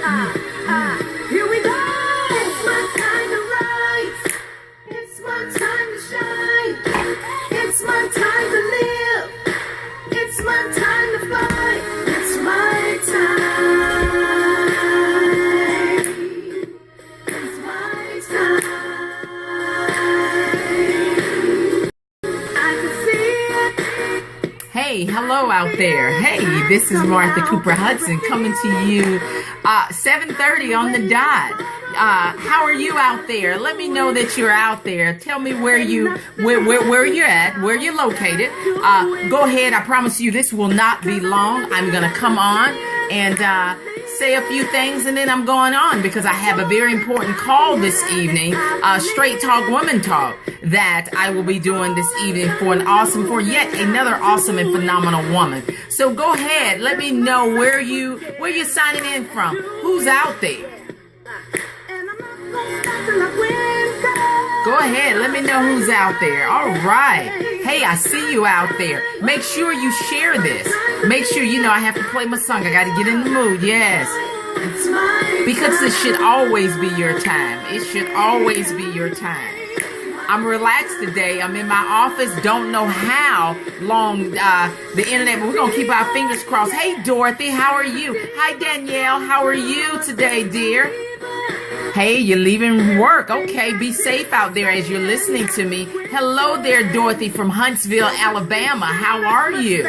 Here we go. It's my time to rise. It's my time to shine. It's my time to live. It's my time to fly. It's my time. It's my time. I can see it. Hey, hello out there. Hey, this is Martha Cooper Hudson coming to you 7:30 on the dot. How are you out there? Let me know that you're out there. Tell me where you're at, where you're located. Go ahead. I promise you this will not be long. I'm going to come on and say a few things and then I'm going on because I have a very important call this evening, Straight Talk Woman Talk, that I will be doing this evening for yet another awesome and phenomenal woman. So go ahead, let me know where you're signing in from. Who's out there? Go ahead, let me know who's out there. All right. Hey, I see you out there. Make sure you share this. Make sure, I have to play my song. I got to get in the mood. Yes. Because this should always be your time. It should always be your time. I'm relaxed today. I'm in my office. Don't know how long the internet, but we're going to keep our fingers crossed. Hey, Dorothy, how are you? Hi, Danielle. How are you today, dear? Hey, you're leaving work. Okay, be safe out there as you're listening to me. Hello there, Dorothy from Huntsville, Alabama. How are you?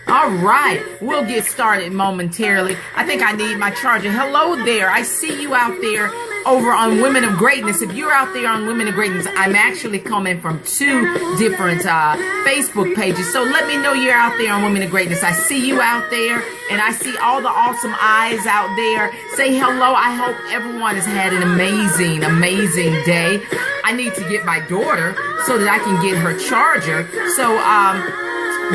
All right, we'll get started momentarily. I think I need my charger. Hello there. I see you out there over on Women of Greatness. If you're out there on Women of Greatness, I'm actually coming from two different Facebook pages. So let me know you're out there on Women of Greatness. I see you out there, and I see all the awesome eyes out there. Say hello. I hope everyone has had an amazing, amazing day. I need to get my daughter so that I can get her charger. So,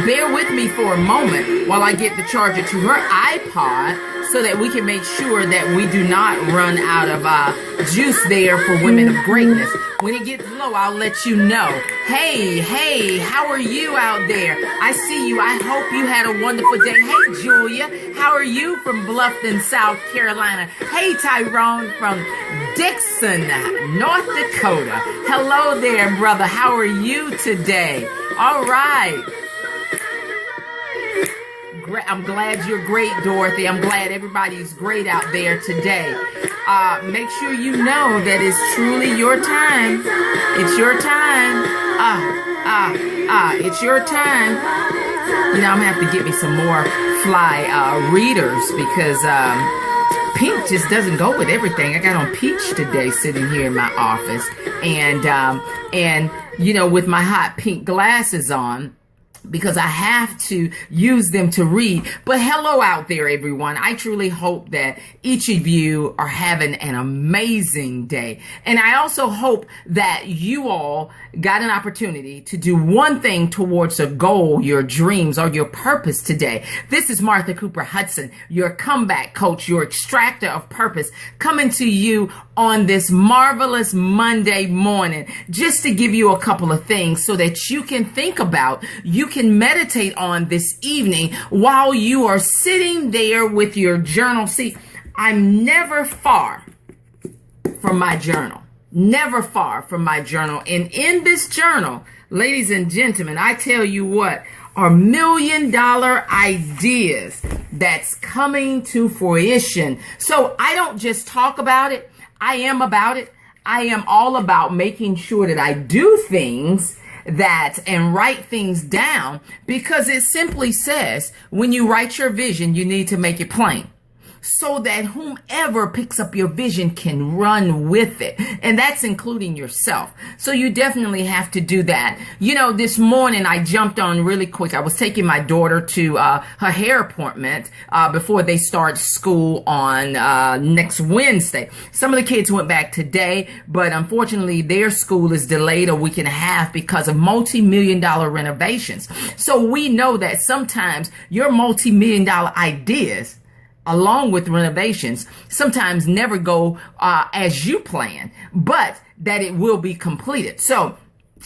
bear with me for a moment while I get the charger to her iPod so that we can make sure that we do not run out of juice there for Women of Greatness. When it gets low, I'll let you know. Hey, how are you out there? I see you. I hope you had a wonderful day. Hey, Julia, how are you from Bluffton, South Carolina? Hey, Tyrone from Dixon, North Dakota. Hello there, brother. How are you today? All right. I'm glad you're great, Dorothy. I'm glad everybody's great out there today. Make sure you know that it's truly your time. It's your time. It's your time. I'm gonna have to get me some more fly readers because pink just doesn't go with everything. I got on peach today sitting here in my office and with my hot pink glasses on, because I have to use them to read. But hello out there, everyone. I truly hope that each of you are having an amazing day. And I also hope that you all got an opportunity to do one thing towards a goal, your dreams, or your purpose today. This is Martha Cooper Hudson, your comeback coach, your extractor of purpose, coming to you on this marvelous Monday morning, just to give you a couple of things so that you can think about, you can meditate on this evening while you are sitting there with your journal. See, I'm never far from my journal. Never far from my journal. And in this journal, ladies and gentlemen, I tell you what, are $1 million ideas that's coming to fruition. So I don't just talk about it. I am about it. I am all about making sure that I do things and write things down, because it simply says when you write your vision, you need to make it plain, so that whomever picks up your vision can run with it. And that's including yourself. So you definitely have to do that. This morning I jumped on really quick. I was taking my daughter to her hair appointment before they start school on next Wednesday. Some of the kids went back today, but unfortunately their school is delayed a week and a half because of multi-million-dollar renovations. So we know that sometimes your multi-million-dollar ideas, along with renovations, sometimes never go as you plan, but that it will be completed. So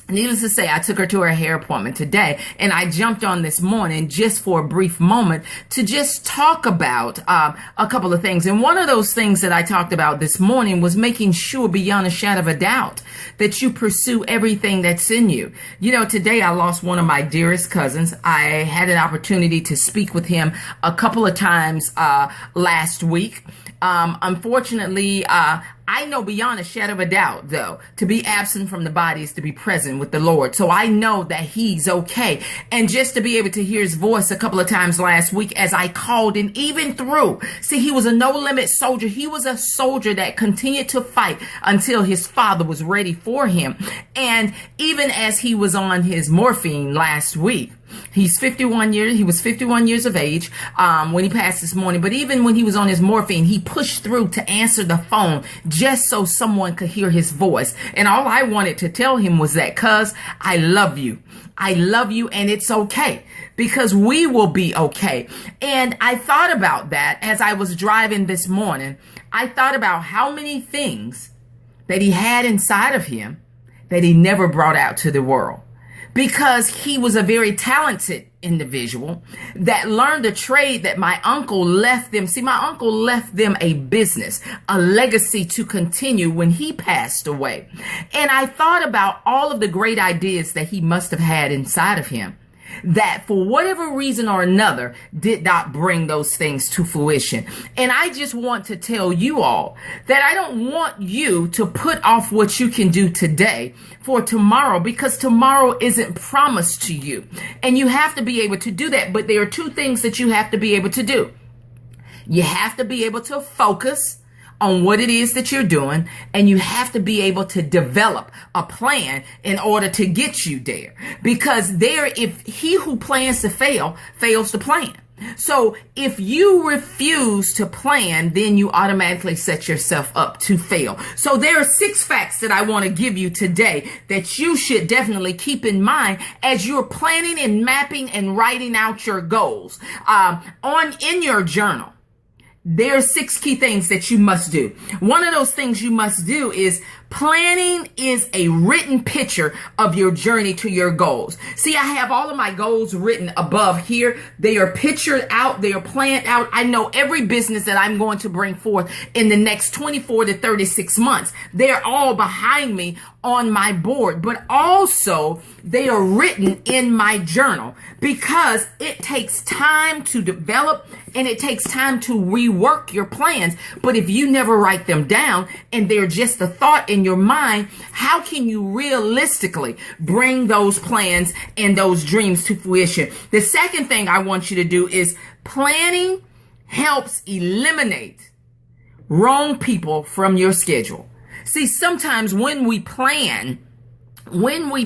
Needless to say, I took her to her hair appointment today, and I jumped on this morning just for a brief moment to just talk about a couple of things. And one of those things that I talked about this morning was making sure beyond a shadow of a doubt that you pursue everything that's in you. You know, today I lost one of my dearest cousins. I had an opportunity to speak with him a couple of times last week. Unfortunately, I know beyond a shadow of a doubt, though, to be absent from the body is to be present with the Lord. So I know that he's okay. And just to be able to hear his voice a couple of times last week as I called and even through. See, he was a no limit soldier. He was a soldier that continued to fight until his father was ready for him. And even as he was on his morphine last week, he was 51 years of age when he passed this morning. But even when he was on his morphine, he pushed through to answer the phone just so someone could hear his voice. And all I wanted to tell him was that, cuz, I love you. I love you, and it's okay, because we will be okay. And I thought about that as I was driving this morning. I thought about how many things that he had inside of him that he never brought out to the world. Because he was a very talented individual that learned a trade that my uncle left them. See, my uncle left them a business, a legacy to continue when he passed away. And I thought about all of the great ideas that he must have had inside of him that for whatever reason or another did not bring those things to fruition. And I just want to tell you all that I don't want you to put off what you can do today for tomorrow, because tomorrow isn't promised to you. And you have to be able to do that. But there are two things that you have to be able to do. You have to be able to focus on what it is that you're doing, and you have to be able to develop a plan in order to get you there. Because if he who plans to fail, fails to plan. So if you refuse to plan, then you automatically set yourself up to fail. So there are 6 facts that I want to give you today that you should definitely keep in mind as you're planning and mapping and writing out your goals in your journal. There are 6 key things that you must do. One of those things you must do is planning is a written picture of your journey to your goals. See, I have all of my goals written above here. They are pictured out. They are planned out. I know every business that I'm going to bring forth in the next 24 to 36 months. They're all behind me on my board, but also they are written in my journal because it takes time to develop and it takes time to rework your plans. But if you never write them down and they're just a thought in your mind, how can you realistically bring those plans and those dreams to fruition? The second thing I want you to do is planning helps eliminate wrong people from your schedule. See, sometimes when we plan, when we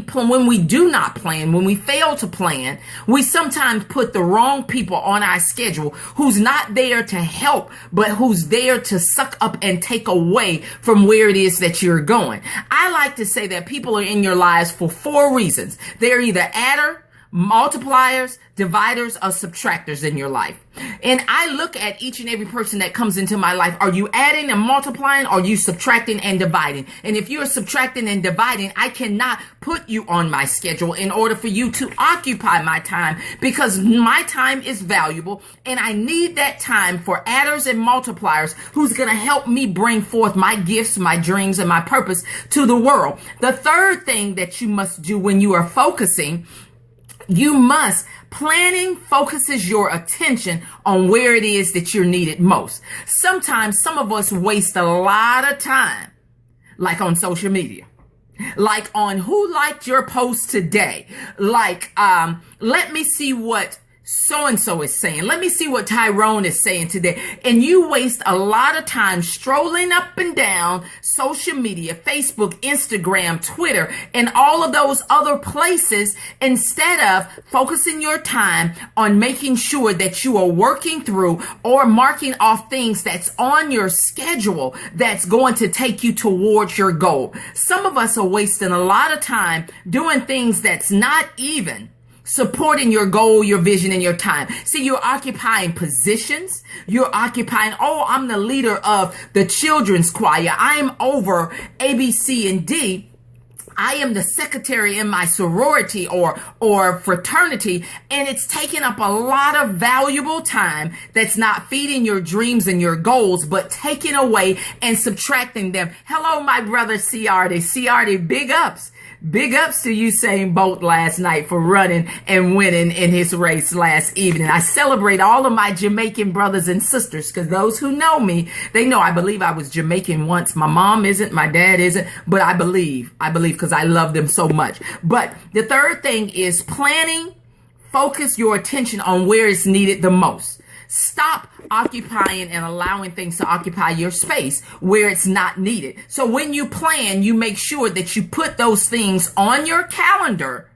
do not plan, when we fail to plan, we sometimes put the wrong people on our schedule who's not there to help, but who's there to suck up and take away from where it is that you're going. I like to say that people are in your lives for 4 reasons. They're either adder, multipliers, dividers, or subtractors in your life. And I look at each and every person that comes into my life. Are you adding and multiplying? Or are you subtracting and dividing? And if you're subtracting and dividing, I cannot put you on my schedule in order for you to occupy my time, because my time is valuable and I need that time for adders and multipliers who's going to help me bring forth my gifts, my dreams, and my purpose to the world. The third thing that you must do when you are focusing, planning focuses your attention on where it is that you're needed most. Sometimes some of us waste a lot of time, like on social media, like on who liked your post today, like, let me see what so-and-so is saying. Let me see what Tyrone is saying today. And you waste a lot of time strolling up and down social media, Facebook, Instagram, Twitter, and all of those other places instead of focusing your time on making sure that you are working through or marking off things that's on your schedule that's going to take you towards your goal. Some of us are wasting a lot of time doing things that's not even supporting your goal, your vision, and your time. See, you're occupying positions. You're occupying, I'm the leader of the children's choir. I am over A, B, C, and D. I am the secretary in my sorority or fraternity, and it's taking up a lot of valuable time that's not feeding your dreams and your goals, but taking away and subtracting them. Hello, my brother Ciardi. Ciardi, big ups. Big ups to Usain Bolt last night for running and winning in his race last evening. I celebrate all of my Jamaican brothers and sisters, because those who know me, they know I believe I was Jamaican once. My mom isn't, my dad isn't, but I believe because I love them so much. But the third thing is planning. Focus your attention on where it's needed the most. Stop occupying and allowing things to occupy your space where it's not needed. So when you plan, you make sure that you put those things on your calendar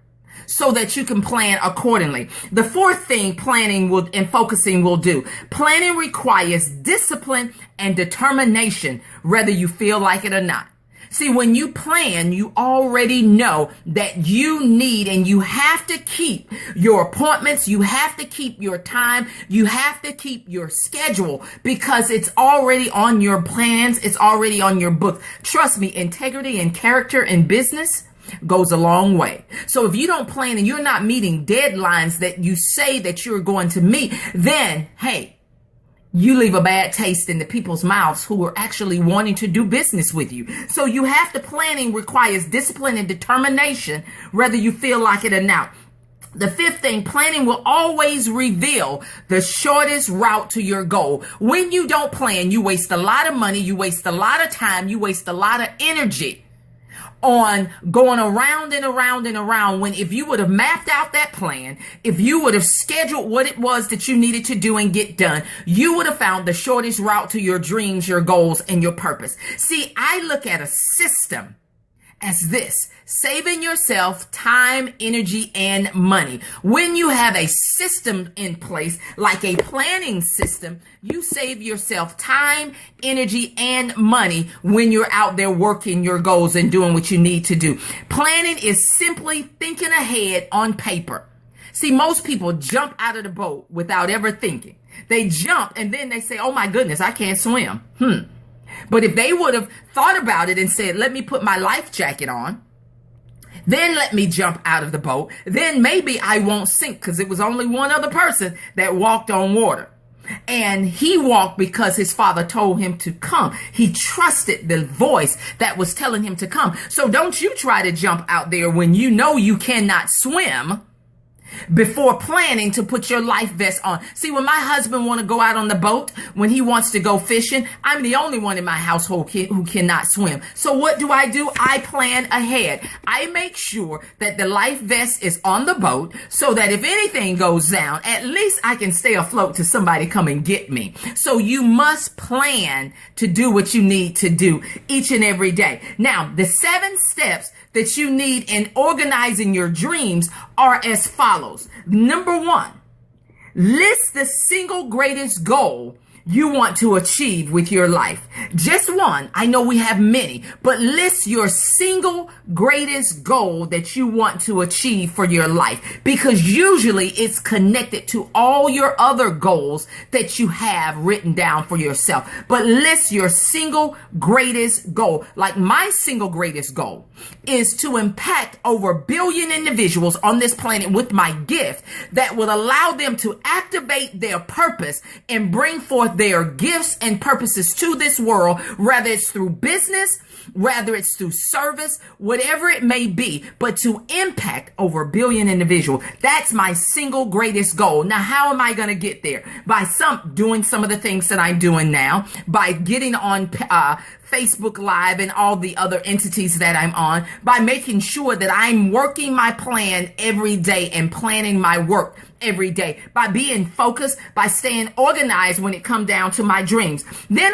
so that you can plan accordingly. The fourth thing planning and focusing will do. Planning requires discipline and determination, whether you feel like it or not. See, when you plan, you already know that you need and you have to keep your appointments. You have to keep your time. You have to keep your schedule, because it's already on your plans. It's already on your book. Trust me, integrity and character in business goes a long way. So if you don't plan and you're not meeting deadlines that you say that you're going to meet, then, hey, you leave a bad taste in the people's mouths who are actually wanting to do business with you. So you have to, planning requires discipline and determination, whether you feel like it or not. The fifth thing, planning will always reveal the shortest route to your goal. When you don't plan, you waste a lot of money, you waste a lot of time, you waste a lot of energy on going around and around and around, when if you would have mapped out that plan, if you would have scheduled what it was that you needed to do and get done, you would have found the shortest route to your dreams, your goals, and your purpose. See, I look at a system as this: saving yourself time, energy, and money. When you have a system in place, like a planning system, you save yourself time, energy, and money when you're out there working your goals and doing what you need to do. Planning is simply thinking ahead on paper. See, most people jump out of the boat without ever thinking. They jump and then they say, oh my goodness, I can't swim. But if they would have thought about it and said, let me put my life jacket on, then let me jump out of the boat, then maybe I won't sink, because it was only one other person that walked on water. And he walked because his father told him to come. He trusted the voice that was telling him to come. So don't you try to jump out there when you know you cannot swim before planning to put your life vest on. See, when my husband want to go out on the boat, when he wants to go fishing, I'm the only one in my household who cannot swim. So what do? I plan ahead. I make sure that the life vest is on the boat so that if anything goes down, at least I can stay afloat till somebody come and get me. So you must plan to do what you need to do each and every day. Now, the 7 steps that you need in organizing your dreams are as follows. Number 1, list the single greatest goal you want to achieve with your life. Just one. I know we have many, but list your single greatest goal that you want to achieve for your life, because usually it's connected to all your other goals that you have written down for yourself. But list your single greatest goal. Like my single greatest goal is to impact over 1 billion individuals on this planet with my gift that will allow them to activate their purpose and bring forth their gifts and purposes to this world, whether it's through business, whether it's through service, whatever it may be, but to impact over 1 billion individuals. That's my single greatest goal. Now, how am I going to get there? By doing some of the things that I'm doing now, by getting on Facebook Live and all the other entities that I'm on, by making sure that I'm working my plan every day and planning my work every day, by being focused, by staying organized when it comes down to my dreams. Then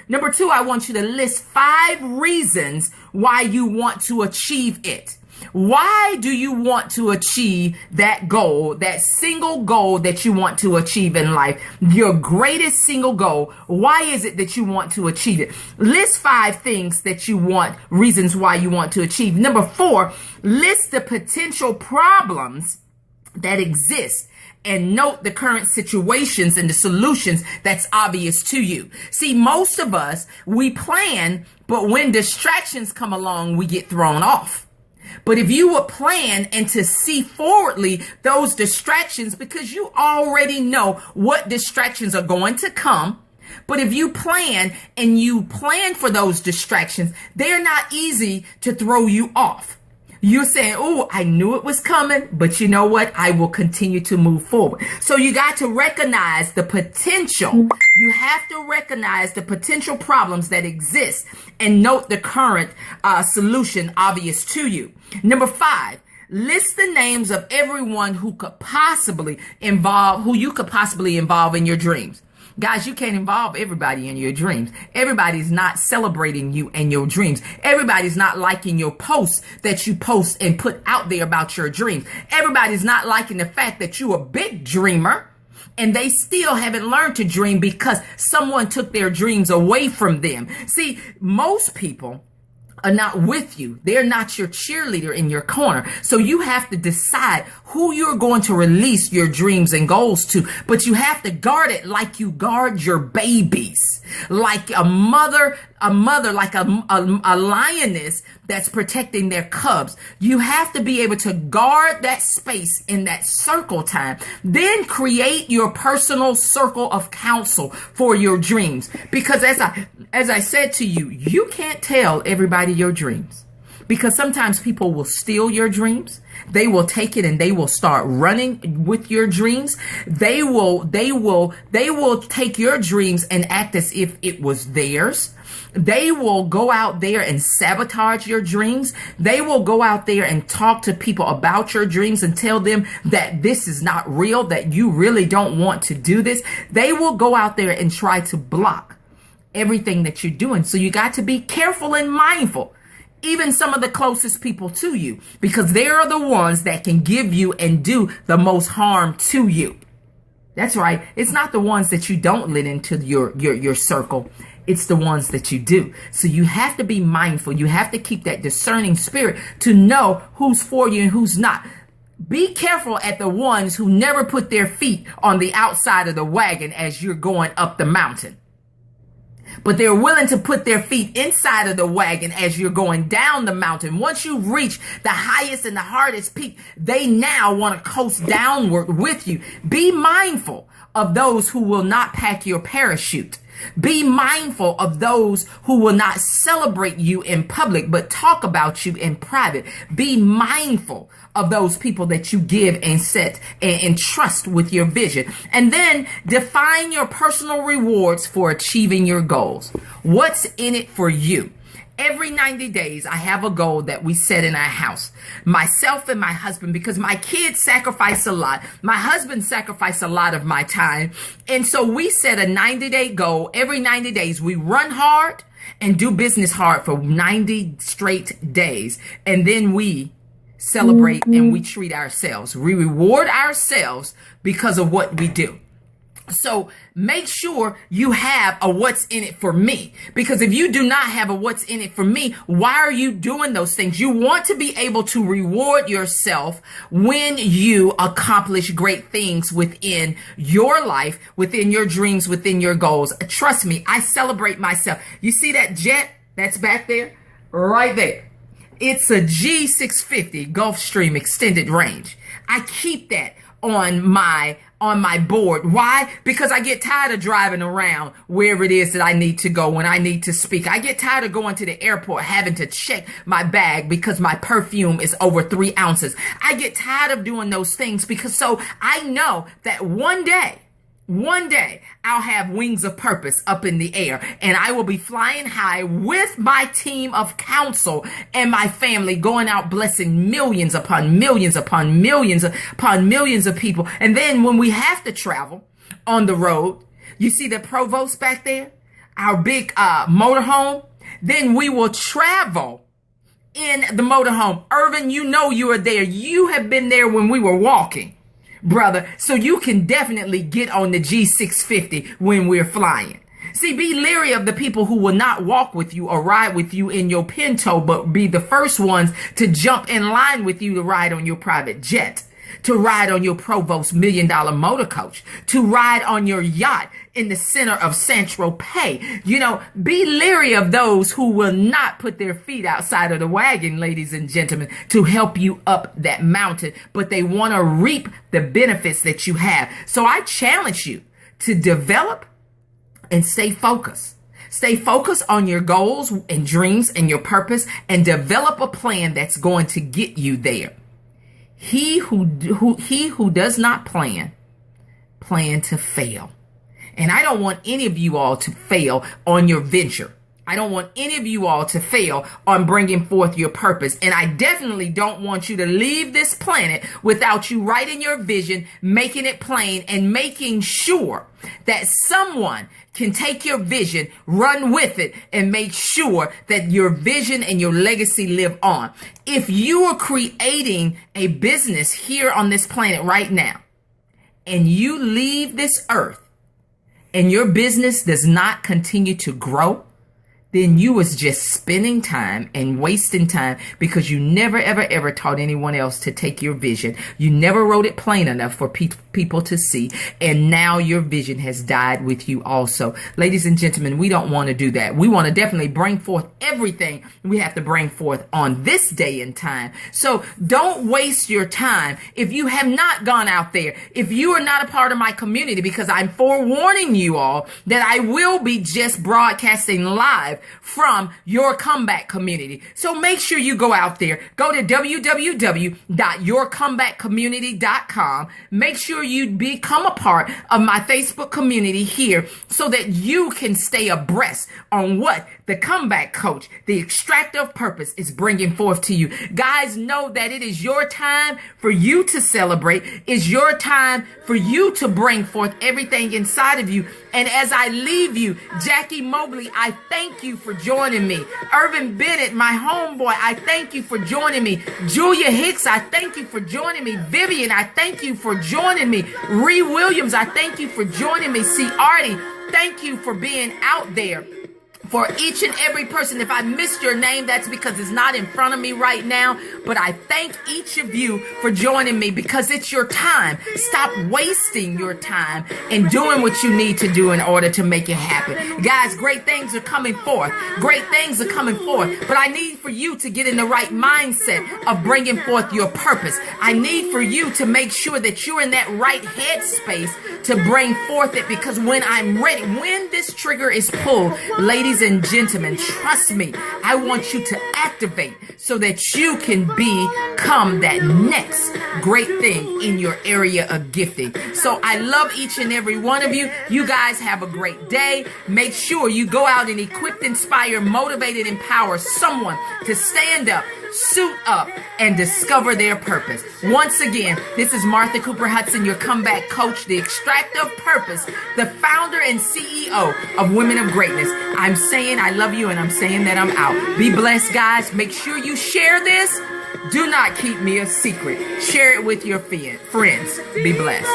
number 2, I want you to list 5 reasons why you want to achieve it. Why do you want to achieve that goal, that single goal that you want to achieve in life? Your greatest single goal. Why is it that you want to achieve it? List 5 things that you want, reasons why you want to achieve. Number 4, list the potential problems that exist and note the current situations and the solutions that's obvious to you. See, most of us, we plan, but when distractions come along, we get thrown off. But if you would plan and to see forwardly those distractions, because you already know what distractions are going to come. But if you plan and you plan for those distractions, they're not easy to throw you off. You're saying, oh, I knew it was coming, but you know what? I will continue to move forward. So you got to recognize the potential. You have to recognize the potential problems that exist and note the current solution obvious to you. Number 5, list the names of everyone who you could possibly involve in your dreams. Guys, you can't involve everybody in your dreams. Everybody's not celebrating you and your dreams. Everybody's not liking your posts that you post and put out there about your dreams. Everybody's not liking the fact that you're a big dreamer and they still haven't learned to dream because someone took their dreams away from them. See, most people are not with you. They're not your cheerleader in your corner. So you have to decide who you're going to release your dreams and goals to, but you have to guard it like you guard your babies, like a mother, like a lioness that's protecting their cubs. You have to be able to guard that space in that circle time. Then create your personal circle of counsel for your dreams. Because as I said to you, you can't tell everybody your dreams. Because sometimes people will steal your dreams. They will take it and they will start running with your dreams. They will take your dreams and act as if it was theirs. They will go out there and sabotage your dreams. They will go out there and talk to people about your dreams and tell them that this is not real, that you really don't want to do this. They will go out there and try to block everything that you're doing. So you got to be careful and mindful. Even some of the closest people to you, because they are the ones that can give you and do the most harm to you. That's right. It's not the ones that you don't let into your circle. It's the ones that you do. So you have to be mindful. You have to keep that discerning spirit to know who's for you and who's not. Be careful at the ones who never put their feet on the outside of the wagon as you're going up the mountain. But they're willing to put their feet inside of the wagon as you're going down the mountain. Once you reach the highest and the hardest peak, they now want to coast downward with you. Be mindful of those who will not pack your parachute. Be mindful of those who will not celebrate you in public, but talk about you in private. Be mindful of those people that you give and set and trust with your vision. And then define your personal rewards for achieving your goals. What's in it for you? Every 90 days, I have a goal that we set in our house. Myself and my husband, because my kids sacrifice a lot. My husband sacrificed a lot of my time. And so we set a 90-day goal. Every 90 days, we run hard and do business hard for 90 straight days. And then we celebrate and we treat ourselves. We reward ourselves because of what we do. So make sure you have a what's in it for me, because if you do not have a what's in it for me, why are you doing those things? You want to be able to reward yourself when you accomplish great things within your life, within your dreams, within your goals. Trust me, I celebrate myself. You see that jet that's back there? Right there. It's a G650 Gulfstream extended range. I keep that on my board. Why? Because I get tired of driving around wherever it is that I need to go when I need to speak. I get tired of going to the airport, having to check my bag because my perfume is over 3 ounces. I get tired of doing those things because so I know that one day I'll have wings of purpose up in the air and I will be flying high with my team of counsel and my family, going out blessing millions upon millions upon millions upon millions of people. And then when we have to travel on the road, you see the Provost back there, our big motorhome, then we will travel in the motorhome. Irvin, you know you are there. You have been there when we were walking, brother. So you can definitely get on the G650 when we're flying. See, be leery of the people who will not walk with you or ride with you in your Pinto, but be the first ones to jump in line with you to ride on your private jet. to ride on your Provost $1 million motor coach, to ride on your yacht in the center of Saint-Tropez. You know, be leery of those who will not put their feet outside of the wagon, ladies and gentlemen, to help you up that mountain, but they want to reap the benefits that you have. So I challenge you to develop and stay focused. Stay focused on your goals and dreams and your purpose, and develop a plan that's going to get you there. He who does not plan to fail. And I don't want any of you all to fail on your venture. I don't want any of you all to fail on bringing forth your purpose. And I definitely don't want you to leave this planet without you writing your vision, making it plain, and making sure that someone can take your vision, run with it, and make sure that your vision and your legacy live on. If you are creating a business here on this planet right now, and you leave this earth, and your business does not continue to grow, then you was just spending time and wasting time, because you never, ever taught anyone else to take your vision. You never wrote it plain enough for people to see. And now your vision has died with you also. Ladies and gentlemen, we don't want to do that. We want to definitely bring forth everything we have to bring forth on this day and time. So don't waste your time. If you have not gone out there, if you are not a part of my community, because I'm forewarning you all that I will be just broadcasting live from your comeback community. So make sure you go out there. Go to www.yourcomebackcommunity.com. Make sure you become a part of my Facebook community here, so that you can stay abreast on what the comeback coach, the extractor of purpose, is bringing forth to you. Guys, know that it is your time for you to celebrate. It's your time for you to bring forth everything inside of you. And as I leave you, Jackie Mobley, I thank you for joining me. Irvin Bennett, my homeboy, I thank you for joining me. Julia Hicks, I thank you for joining me. Vivian, I thank you for joining me. Ree Williams, I thank you for joining me. See, Artie, thank you for being out there. For each and every person, if I missed your name, that's because it's not in front of me right now. But I thank each of you for joining me, because it's your time. Stop wasting your time and doing what you need to do in order to make it happen. Guys, great things are coming forth. Great things are coming forth. But I need for you to get in the right mindset of bringing forth your purpose. I need for you to make sure that you're in that right headspace to bring forth it, because when I'm ready, when this trigger is pulled, ladies and gentlemen, trust me, I want you to activate so that you can become that next great thing in your area of gifting. So I love each and every one of you. You guys have a great day. Make sure you go out and equip, inspire, motivate, and empower someone to stand up, suit up, and discover their purpose. Once again, this is Martha Cooper Hudson, your comeback coach, the extractor of purpose, the founder and CEO of Women of Greatness. I'm saying I love you, and I'm saying that I'm out. Be blessed, guys. Make sure you share this. Do not keep me a secret. Share it with your friends. Be blessed.